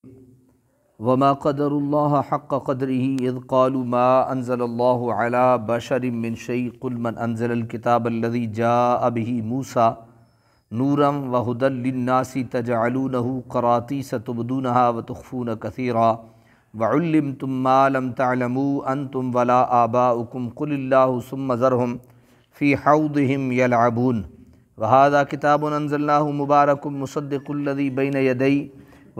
وما قدر اللہ حق قدره اذ قالوا ما انزل اللہ علی بشر من شیء قل من انزل الکتاب الذی جاء به موسیٰ نورا وہدی للناس تجعلونہ قراطیس تبدونها وتخفون کثیرا وعلمتم ما لم تعلموا انتم ولا آباؤکم قل اللہ ثم ذرهم فی حوضهم یلعبون وهذا کتاب انزلناہ مبارک مصدق الذی بین یدیہ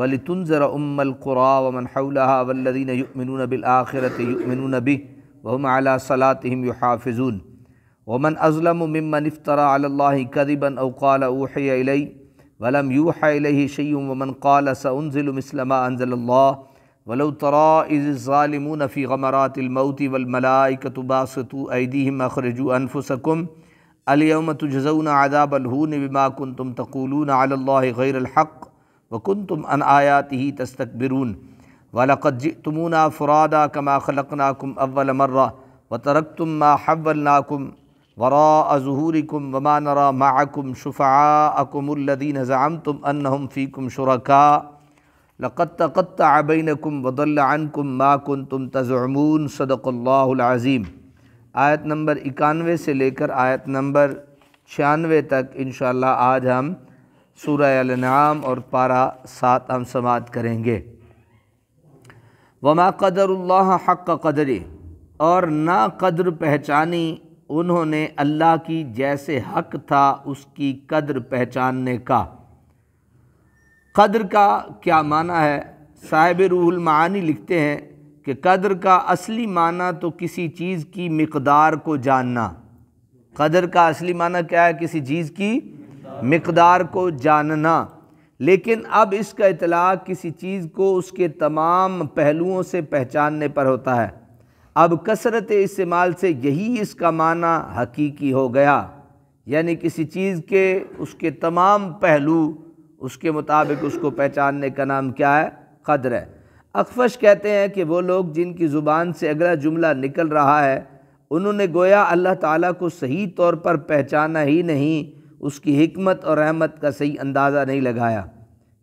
وَلِتُنذِرَ أُمَّ الْقُرَىٰ وَمَنْ حَوْلَهَا وَالَّذِينَ يُؤْمِنُونَ بِالْآخِرَةِ يُؤْمِنُونَ بِهِ وَهُمْ عَلَىٰ صَلَاتِهِمْ يُحَافِظُونَ وَمَنْ أَظْلَمُ مِمَّنِ افْتَرَىٰ عَلَى اللَّهِ كَذِبًا أَوْ قَالَ أُوحِيَ إِلَيَّ وَلَمْ يُوحَ إِلَيْهِ شَيْءٌ وَمَنْ قَالَ سَأُنزِلُ مِثْلَ مَا أَنزَلَ اللَّهُ وَلَوْ تَرَىٰ إِذِ الظَّالِمُونَ فِي غَمَرَاتِ الْمَوْتِ وَالْمَلَائِكَةُ بَاسِطُو أَيْدِيهِمْ أَخْرِجُوا أَنفُسَكُمْ الْيَوْمَ تُجْزَوْنَ عَذَابَ الْهُونِ بِمَا كُنتُمْ تَقُولُونَ عَلَى اللَّهِ غَيْرَ الْحَقِّ وَكُنْتُمْ عَنْ آيَاتِهِ تَسْتَكْبِرُونَ وَلَقَدْ جِئْتُمُونَا فُرَادَىٰ كَمَا خَلَقْنَاكُمْ أَوَّلَ مَرَّةٍ وَتَرَكْتُمْ مَا حَوَّلْنَاكُمْ وَرَاءَ ظُهُورِكُمْ وَمَا نَرَىٰ مَعَكُمْ شُفَعَاءَكُمُ الَّذِينَ زَعَمْتُمْ أَنَّهُمْ فِيكُمْ شُرَكَاءُ لَقَدْ تَقَطَّعَ بَيْنَكُمْ وَضَلَّ عَنْكُمْ مَا كُنْتُمْ تَزْعُمُونَ صدق اللہ العظیم۔ آیت نمبر 91 سے لے کر آیت نمبر 96 تک انشاءاللہ آج ہم سورہ الانعام اور پارہ 7 ہم سماعت کریں گے۔ وما قدر اللہ حق قدرہ، اور نہ قدر پہچانی انہوں نے اللہ کی جیسے حق تھا اس کی قدر پہچاننے کا۔ قدر کا کیا معنی ہے؟ صاحب روح المعانی لکھتے ہیں کہ قدر کا اصلی معنی تو کسی چیز کی مقدار کو جاننا۔ قدر کا اصلی معنی کیا ہے؟ کسی چیز کی مقدار کو جاننا، لیکن اب اس کا اطلاق کسی چیز کو اس کے تمام پہلوؤں سے پہچاننے پر ہوتا ہے۔ اب کثرت استعمال سے یہی اس کا معنی حقیقی ہو گیا، یعنی کسی چیز کے اس کے تمام پہلو اس کے مطابق اس کو پہچاننے کا نام کیا ہے؟ قدر ہے۔ اخفش کہتے ہیں کہ وہ لوگ جن کی زبان سے اگلا جملہ نکل رہا ہے انہوں نے گویا اللہ تعالیٰ کو صحیح طور پر پہچانا ہی نہیں، اس کی حکمت اور رحمت کا صحیح اندازہ نہیں لگایا۔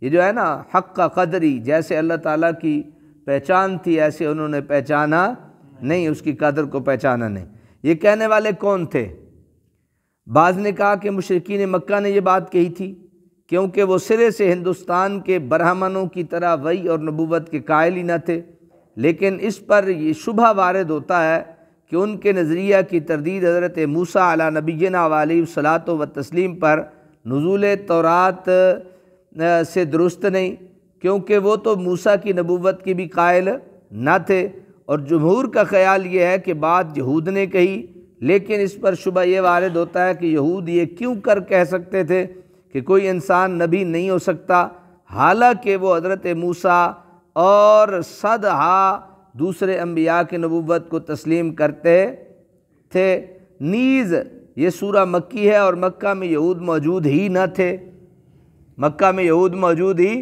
یہ جو ہے نا حق کا قدری، جیسے اللہ تعالیٰ کی پہچان تھی ایسے انہوں نے پہچانا نہیں، اس کی قدر کو پہچانا نہیں۔ یہ کہنے والے کون تھے؟ بعض نے کہا کہ مشرکین مکہ نے یہ بات کہی تھی، کیونکہ وہ سرے سے ہندوستان کے برہمنوں کی طرح وحی اور نبوت کے قائل ہی نہ تھے، لیکن اس پر یہ شبہ وارد ہوتا ہے کہ ان کے نظریہ کی تردید حضرت موسیٰ علیہ نبینا علیہ الصلاۃ والتسلیم پر نزول تورات سے درست نہیں، کیونکہ وہ تو موسیٰ کی نبوت کی بھی قائل نہ تھے، اور جمہور کا خیال یہ ہے کہ بات یہود نے کہی، لیکن اس پر شبہ یہ وارد ہوتا ہے کہ یہود یہ کیوں کر کہہ سکتے تھے کہ کوئی انسان نبی نہیں ہو سکتا، حالانکہ وہ حضرت موسیٰ اور صدہا دوسرے انبیاء کی نبوت کو تسلیم کرتے تھے۔ نیز یہ سورہ مکی ہے اور مکہ میں یہود موجود ہی نہ تھے، مکہ میں یہود موجود ہی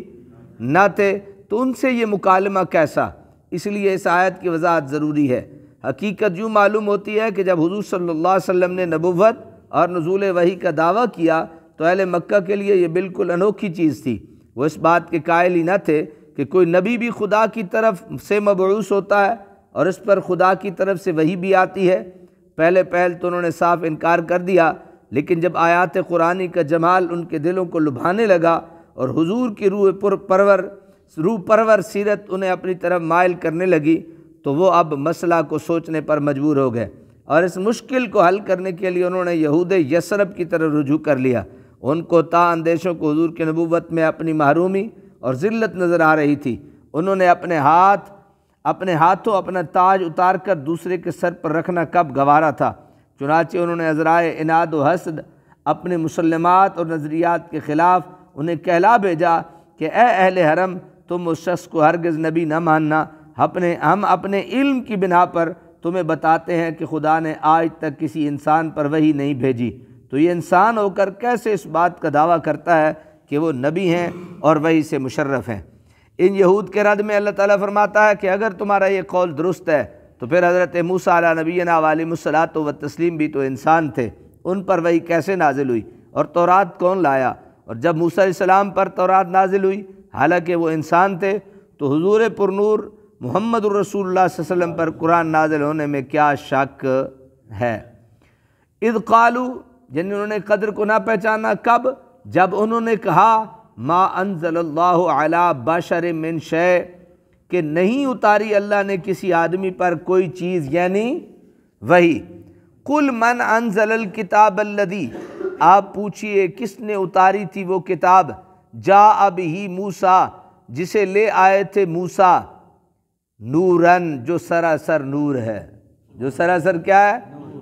نہ تھے، تو ان سے یہ مکالمہ کیسا؟ اس لیے اس آیت کی وضاحت ضروری ہے۔ حقیقت یوں معلوم ہوتی ہے کہ جب حضور صلی اللہ علیہ وسلم نے نبوت اور نزول وحی کا دعویٰ کیا تو اہل مکہ کے لیے یہ بالکل انوکھی چیز تھی۔ وہ اس بات کے قائل ہی نہ تھے کہ کوئی نبی بھی خدا کی طرف سے مبعوث ہوتا ہے اور اس پر خدا کی طرف سے وحی بھی آتی ہے۔ پہلے تو انہوں نے صاف انکار کر دیا، لیکن جب آیات قرآنی کا جمال ان کے دلوں کو لبھانے لگا اور حضور کی روح پرور سیرت انہیں اپنی طرف مائل کرنے لگی تو وہ اب مسئلہ کو سوچنے پر مجبور ہو گئے، اور اس مشکل کو حل کرنے کے لیے انہوں نے یہود یثرب کی طرف رجوع کر لیا۔ ان کو تا اندیشوں کو حضور کی نبوت میں اپنی محرومی اور ذلت نظر آ رہی تھی۔ انہوں نے اپنے ہاتھوں اپنا تاج اتار کر دوسرے کے سر پر رکھنا کب گوارا تھا، چنانچہ انہوں نے عذرائے عناد و حسد اپنے مسلمات اور نظریات کے خلاف انہیں کہلا بھیجا کہ اے اہل حرم، تم اس شخص کو ہرگز نبی نہ ماننا، ہم اپنے علم کی بنا پر تمہیں بتاتے ہیں کہ خدا نے آج تک کسی انسان پر وحی نہیں بھیجی، تو یہ انسان ہو کر کیسے اس بات کا دعویٰ کرتا ہے کہ وہ نبی ہیں اور وحی سے مشرف ہیں۔ ان یہود کے رد میں اللہ تعالیٰ فرماتا ہے کہ اگر تمہارا یہ قول درست ہے تو پھر حضرت موسیٰ علیہ نبینا علیہ الصلاۃ والتسلیم بھی تو انسان تھے، ان پر وحی کیسے نازل ہوئی اور تورات کون لایا؟ اور جب موسیٰ علیہ السلام پر تورات نازل ہوئی حالانکہ وہ انسان تھے، تو حضور پر نور محمد الرسول اللہ صلی اللہ علیہ وسلم پر قرآن نازل ہونے میں کیا شک ہے؟ اذ قالوا، یعنی انہوں نے قدر کو نہ پہچانا کب؟ جب انہوں نے کہا ما انزل اللہ علی بشر من شیء، کہ نہیں اتاری اللہ نے کسی آدمی پر کوئی چیز، یعنی وحی۔ قل من انزل الکتاب الذی، آپ پوچھئے کس نے اتاری تھی وہ کتاب، جاء بہ موسیٰ، جسے لے آئے تھے موسیٰ، نوراً، جو سراسر نور ہے، جو سراسر کیا ہے؟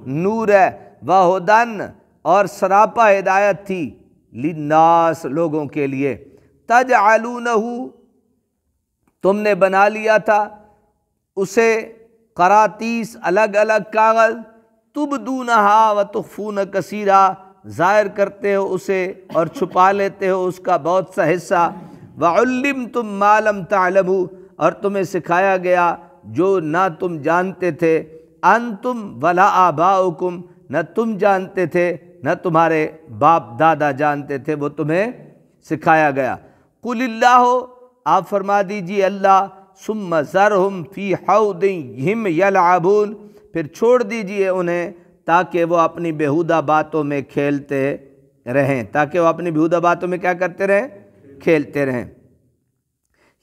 نور ہے، وہدن، اور سراپا ہدایت تھی، للناس، لوگوں کے لیے، تجعلونہ، تم نے بنا لیا تھا اسے قراطیس، الگ الگ کاغذ، تبدونہا وتخفون کثیرا، ظاہر کرتے ہو اسے اور چھپا لیتے ہو اس کا بہت سا حصہ، وعلمتم ما لم تعلموا، اور تمہیں سکھایا گیا جو نہ تم جانتے تھے، انتم ولا آباؤکم، نہ تم جانتے تھے نہ تمہارے باپ دادا جانتے تھے، وہ تمہیں سکھایا گیا۔ قل اللہ، آپ فرما دیجئے اللہ، ثم ذرہم فی حوضہم یلعبون، پھر چھوڑ دیجئے انہیں تاکہ وہ اپنی بیہودہ باتوں میں کھیلتے رہیں، تاکہ وہ اپنی بیہودہ باتوں میں کیا کرتے رہیں؟ کھیلتے رہیں۔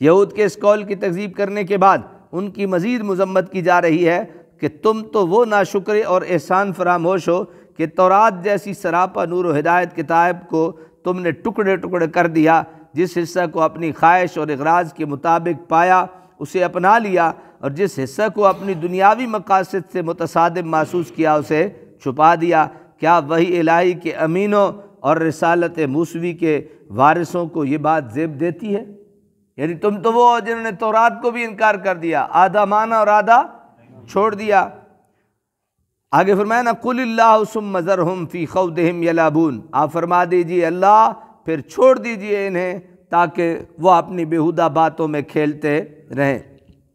یہود کے اس قول کی تکذیب کرنے کے بعد ان کی مزید مذمت کی جا رہی ہے کہ تم تو وہ ناشکرے اور احسان فراموش ہو کہ تورات جیسی سراپا نور و ہدایت کتاب کو تم نے ٹکڑے ٹکڑے کر دیا، جس حصہ کو اپنی خواہش اور اغراض کے مطابق پایا اسے اپنا لیا، اور جس حصہ کو اپنی دنیاوی مقاصد سے متصادم محسوس کیا اسے چھپا دیا۔ کیا وحی الہی کے امینوں اور رسالت موسوی کے وارثوں کو یہ بات زیب دیتی ہے؟ یعنی تم تو وہ ہو جنہوں نے تورات کو بھی انکار کر دیا، آدھا مانا اور آدھا چھوڑ دیا۔ آگے فرمایا نا قل اللہ ثم ذرہم فی خوضہم یلعبون، آپ فرما دیجئے اللہ، پھر چھوڑ دیجئے انہیں تاکہ وہ اپنی بیہودہ باتوں میں کھیلتے رہیں۔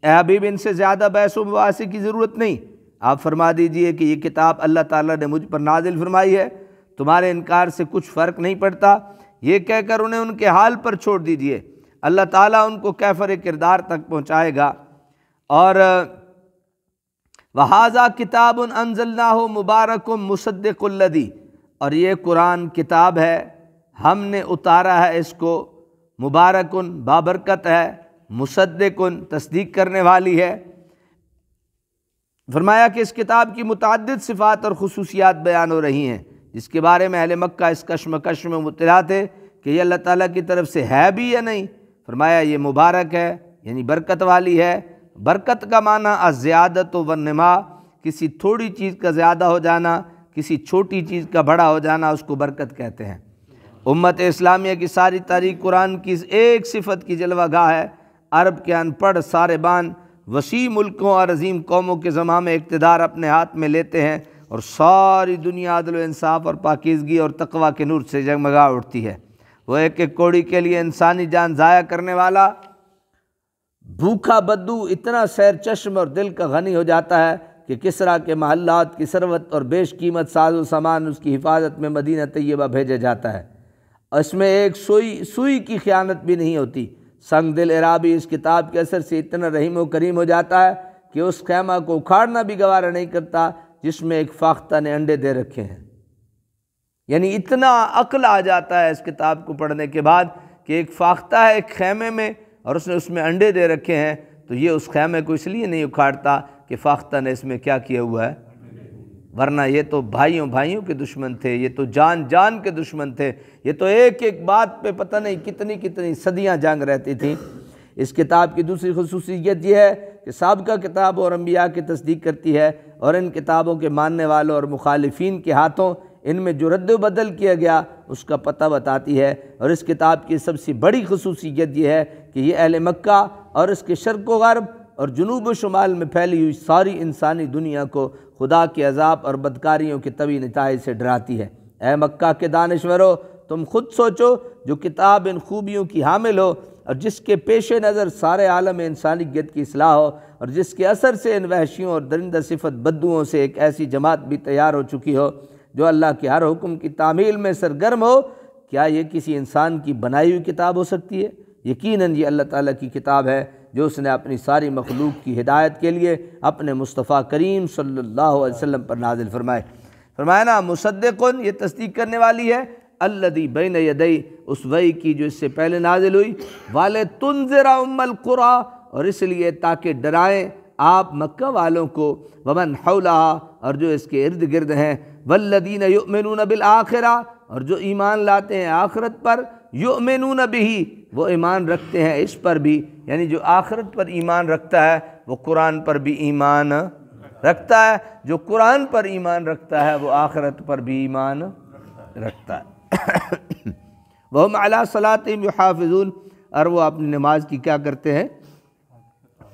اے حبیب، ان سے زیادہ بحث و مباحثے کی ضرورت نہیں، آپ فرما دیجئے کہ یہ کتاب اللہ تعالیٰ نے مجھ پر نازل فرمائی ہے، تمہارے انکار سے کچھ فرق نہیں پڑتا۔ یہ کہہ کر انہیں ان کے حال پر چھوڑ دیجئے، اللہ تعالیٰ ان کو کیفر کردار تک پہنچائے گا۔ اور وَهَذَا كِتَابٌ أَنزَلْنَاهُ مُبَارَكٌ مُصَدِّقُ الَّذِي، اور یہ قرآن کتاب ہے، ہم نے اتارا ہے اس کو، مبارکن، بابرکت ہے، مصدقن، تصدیق کرنے والی ہے۔ فرمایا کہ اس کتاب کی متعدد صفات اور خصوصیات بیان ہو رہی ہیں، جس کے بارے میں اہل مکہ اس کشمکش میں مبتلا تھے کہ یہ اللہ تعالیٰ کی طرف سے ہے بھی یا نہیں۔ فرمایا یہ مبارک ہے، یعنی برکت والی ہے۔ برکت کا معنی الزیادت والنما، کسی تھوڑی چیز کا زیادہ ہو جانا، کسی چھوٹی چیز کا بڑا ہو جانا، اس کو برکت کہتے ہیں۔ امت اسلامیہ کی ساری تاریخ قرآن کی اس ایک صفت کی جلوہ گاہ ہے۔ عرب کے ان پڑھ سارے بان وسیع ملکوں اور عظیم قوموں کے زمام اقتدار اپنے ہاتھ میں لیتے ہیں، اور ساری دنیا عدل و انصاف اور پاکیزگی اور تقوی کے نور سے جگمگا اٹھتی ہے۔ وہ ایک ایک کوڑی کے لیے انسانی جان ضائع کرنے والا بھوکا بدو اتنا سیر چشم اور دل کا غنی ہو جاتا ہے کہ کسریٰ کے محلات کی ثروت اور بیش قیمت ساز و سامان اس کی حفاظت میں مدینہ طیبہ بھیجا جاتا ہے۔ اس میں ایک سوئی کی خیانت بھی نہیں ہوتی۔ سنگ دل عرابی اس کتاب کے اثر سے اتنا رحیم و کریم ہو جاتا ہے کہ اس خیمہ کو اکھاڑنا بھی گوارا نہیں کرتا جس میں ایک فاختہ نے انڈے دے رکھے ہیں۔ یعنی اتنا عقل آ جاتا ہے اس کتاب کو پڑھنے کے بعد کہ ایک فاختہ ہے ایک خیمے میں اور اس نے اس میں انڈے دے رکھے ہیں، تو یہ اس خیمے کو اس لیے نہیں اکھاڑتا کہ فاختہ نے اس میں کیا کیا ہوا ہے، ورنہ یہ تو بھائیوں کے دشمن تھے، یہ تو جان کے دشمن تھے، یہ تو ایک ایک بات پہ پتہ نہیں کتنی صدیاں جنگ رہتی تھیں۔ اس کتاب کی دوسری خصوصیت یہ ہے کہ سابقہ کتاب اور انبیاء کی تصدیق کرتی ہے، اور ان کتابوں کے ماننے والوں اور مخالفین کے ہاتھوں ان میں جو رد و بدل کیا گیا اس کا پتہ بتاتی ہے۔ اور اس کتاب کی سب سے بڑی خصوصیت یہ ہے کہ یہ اہل مکہ اور اس کے شرق و غرب اور جنوب و شمال میں پھیلی ہوئی ساری انسانی دنیا کو خدا کے عذاب اور بدکاریوں کے طویل نتائج سے ڈراتی ہے۔ اے مکہ کے دانشورو، تم خود سوچو، جو کتاب ان خوبیوں کی حامل ہو اور جس کے پیش نظر سارے عالم انسانیت کی اصلاح ہو، اور جس کے اثر سے ان وحشیوں اور درندہ صفت بدوؤں سے ایک ایسی جماعت بھی تیار ہو چکی ہو جو اللہ کے ہر حکم کی تعمیل میں سرگرم ہو، کیا یہ کسی انسان کی بنائی ہوئی کتاب ہو سکتی ہے؟ یقیناً یہ اللہ تعالیٰ کی کتاب ہے جو اس نے اپنی ساری مخلوق کی ہدایت کے لیے اپنے مصطفیٰ کریم صلی اللہ علیہ وسلم پر نازل فرمائے۔ فرمایا نا مصدقن، یہ تصدیق کرنے والی ہے، الذی بین یدی، اس وحی کی جو اس سے پہلے نازل ہوئی، وَلِتُنذِرَ أُمَّ الْقُرَىٰ، اور اس لیے تاکہ ڈرائیں آپ مکہ والوں کو، ومن حولہا، اور جو اس کے ارد گرد ہیں، والذین یؤمنون بالآخرہ، اور جو ایمان لاتے ہیں آخرت پر، یؤمنون بہ، وہ ایمان رکھتے ہیں اس پر بھی، یعنی جو آخرت پر ایمان رکھتا ہے وہ قرآن پر بھی ایمان رکھتا ہے، جو قرآن پر ایمان رکھتا ہے وہ آخرت پر بھی ایمان رکھتا ہے۔ وَهُمْ عَلَىٰ صَلَاتِهِمْ يُحَافِظُونَ، اور وہ اپنی نماز کی کیا کرتے ہیں؟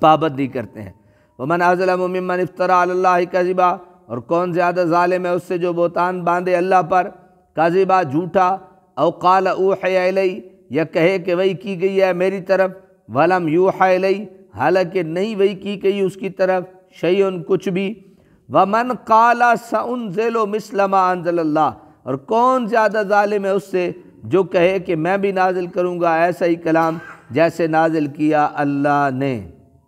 پابندی کرتے ہیں۔ وَمَنْ أَظْلَمُ مِمَّنِ افْتَرَىٰ عَلَى اللَّهِ كَذِبًا، اور کون زیادہ ظالم ہے اس سے جو بہتان باندھے اللہ پر، کذبا، جھوٹا، او قال اوحی الی، یا کہے کہ وحی کی گئی ہے میری طرف، ولم یوحی الی، حالانکہ نہیں وحی کی گئی اس کی طرف، شیئن، کچھ بھی۔ ومن قال سأنزل مثل ما انزل اللہ، اور کون زیادہ ظالم ہے اس سے جو کہے کہ میں بھی نازل کروں گا ایسا ہی کلام جیسے نازل کیا اللہ نے،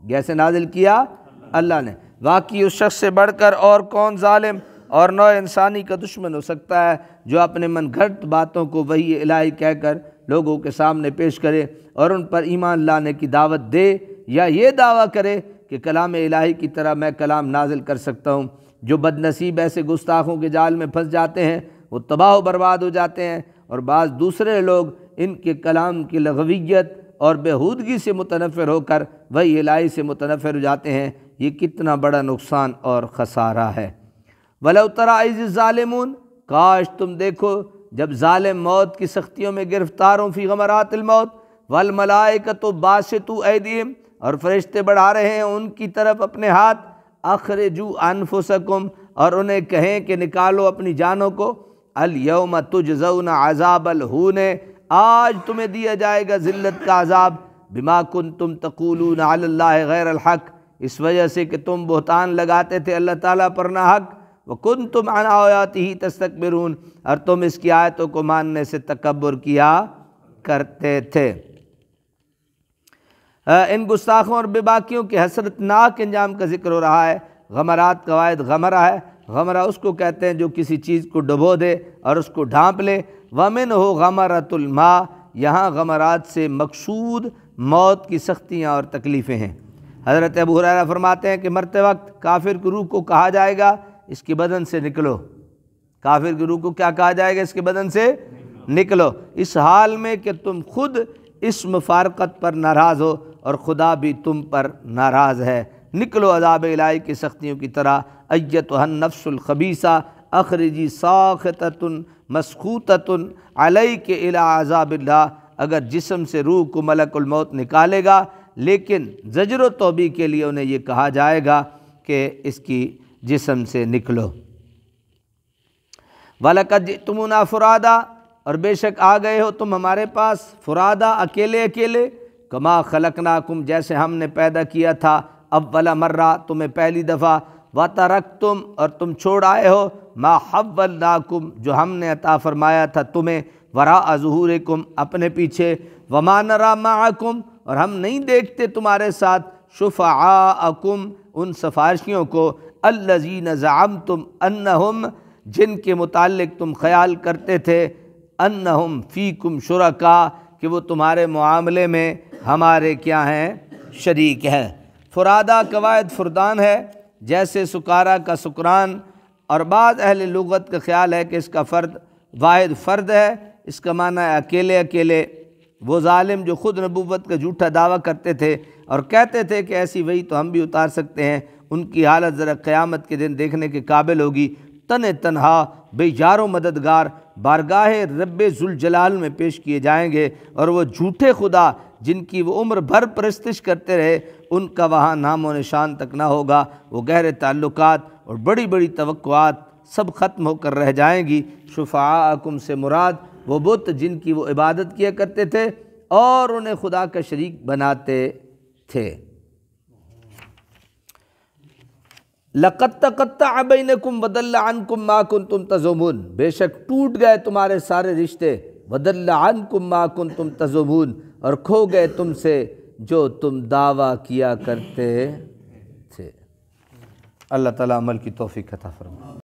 جیسے نازل کیا اللہ نے۔ واقعی اس شخص سے بڑھ کر اور کون ظالم اور نوع انسانی کا دشمن ہو سکتا ہے جو اپنے من گھڑت باتوں کو وحی الہی کہہ کر لوگوں کے سامنے پیش کرے اور ان پر ایمان لانے کی دعوت دے، یا یہ دعویٰ کرے کہ کلام الہی کی طرح میں کلام نازل کر سکتا ہوں۔ جو بد نصیب ایسے گستاخوں کے جال میں پھنس جاتے ہیں وہ تباہ و برباد ہو جاتے ہیں، اور بعض دوسرے لوگ ان کے کلام کی لغویت اور بےہودگی سے متنفر ہو کر وحی الہی سے متنفر ہو جاتے ہیں۔ یہ کتنا بڑا نقصان اور خسارہ ہے۔ وَلَوْ تَرَىٰ إِذِ الظَّالِمُونَ، کاش تم دیکھو جب ظالم موت کی سختیوں میں گرفتار ہوں، فی غمرات الموت، وَالْمَلَائِكَةُ بَاسِطُو أَيْدِيهِمْ، اور فرشتے بڑھا رہے ہیں ان کی طرف اپنے ہاتھ، أَخْرِجُوا أَنفُسَكُمْ، اور انہیں کہیں کہ نکالو اپنی جانوں کو، الْيَوْمَ تُجْزَوْنَ عَذَابَ الْهُونِ، آج تمہیں دیا جائے گا ذلت کا عذاب، بِمَا كُنْتُمْ تَقُولُونَ عَلَى اللَّهِ غَيْرَ الْحَقِّ، اس وجہ سے کہ تم بہتان لگاتے تھے اللہ تعالیٰ پر ناحق، وَكُنْتُمْ عَنْ آيَاتِهِ تَسْتَكْبِرُونَ، اور تم اس کی آیتوں کو ماننے سے تکبر کیا کرتے تھے۔ ان گستاخوں اور بے باکیوں کے حسرتناک انجام کا ذکر ہو رہا ہے۔ غمرات کا واحد غمرہ ہے، غمرہ اس کو کہتے ہیں جو کسی چیز کو ڈبو دے اور اس کو ڈھانپ لے۔ وَمِنْهُ غَمَرَةُ الْمَاءِ، یہاں غمرات سے مقصود موت کی سختیاں اور تکلیفیں ہیں۔ حضرت ابو ہریرہ فرماتے ہیں کہ مرتے وقت کافر کی روح کو کہا جائے گا اس کے بدن سے نکلو، کافر کی روح کو کیا کہا جائے گا؟ اس کے بدن سے نکلو، اس حال میں کہ تم خود اس مفارقت پر ناراض ہو اور خدا بھی تم پر ناراض ہے، نکلو عذاب الہی کی سختیوں کی طرح۔ ایتھا النفس الخبیثہ اخرجی ساخطۃ مسخوطۃ علیک الی عذاب اللہ، اگر جسم سے روح کو ملک الموت نکالے گا لیکن زجر و توبیح کے لیے انہیں یہ کہا جائے گا کہ اس کی جسم سے نکلو۔ وَلَقَدْ جِئْتُمُونَا فُرَادَا، اور بے شک آ گئے ہو تم ہمارے پاس فرادا، اکیلے اکیلے، کما خلقناکم، جیسے ہم نے پیدا کیا تھا اول مرہ، تمہیں پہلی دفعہ، وَتَرَکْتُمْ، اور تم چھوڑ آئے ہو ما حَوَّلْنَاکُمْ، جو ہم نے عطا فرمایا تھا تمہیں، وَرَاءَ ظُہُورِکُمْ، اپنے پیچھے، وَمَا نَرَىٰ مَعَکُمْ، اور ہم نہیں دیکھتے تمہارے ساتھ، شُفَعَاءَکُمْ، ان سفارشیوں کو، الَّذِينَ زَعَمْتُمْ أَنَّهُمْ، جن کے متعلق تم خیال کرتے تھے، انہم فیکم شرکا، کہ وہ تمہارے معاملے میں ہمارے کیا ہیں؟ شریک ہیں۔ فرادا قواعد فردان ہے، جیسے سکارا کا سکران، اور بعض اہل لغت کا خیال ہے کہ اس کا فرد واحد فرد ہے، اس کا معنی ہے اکیلے اکیلے۔ وہ ظالم جو خود نبوت کا جھوٹا دعویٰ کرتے تھے اور کہتے تھے کہ ایسی وحی تو ہم بھی اتار سکتے ہیں، ان کی حالت ذرا قیامت کے دن دیکھنے کے قابل ہوگی۔ تنہا بے یار و مددگار بارگاہ رب ذوالجلال میں پیش کیے جائیں گے، اور وہ جھوٹے خدا جن کی وہ عمر بھر پرستش کرتے رہے ان کا وہاں نام و نشان تک نہ ہوگا۔ وہ گہرے تعلقات اور بڑی بڑی توقعات سب ختم ہو کر رہ جائیں گی۔ شفعاءکم سے مراد وہ بت جن کی وہ عبادت کیا کرتے تھے اور انہیں خدا کا شریک بناتے تھے۔ لَقَدْ تَقَطَّعَ بَيْنَكُمْ وَضَلَّ عَنْكُمْ مَا كُنْتُمْ تَزْعُمُونَ، بے شک ٹوٹ گئے تمہارے سارے رشتے، وَضَلَّ عَنْكُمْ مَا كُنْتُمْ تَزْعُمُونَ، اور کھو گئے تم سے جو تم دعویٰ کیا کرتے تھے۔ اللہ تعالیٰ عمل کی توفیق عطا فرمائے۔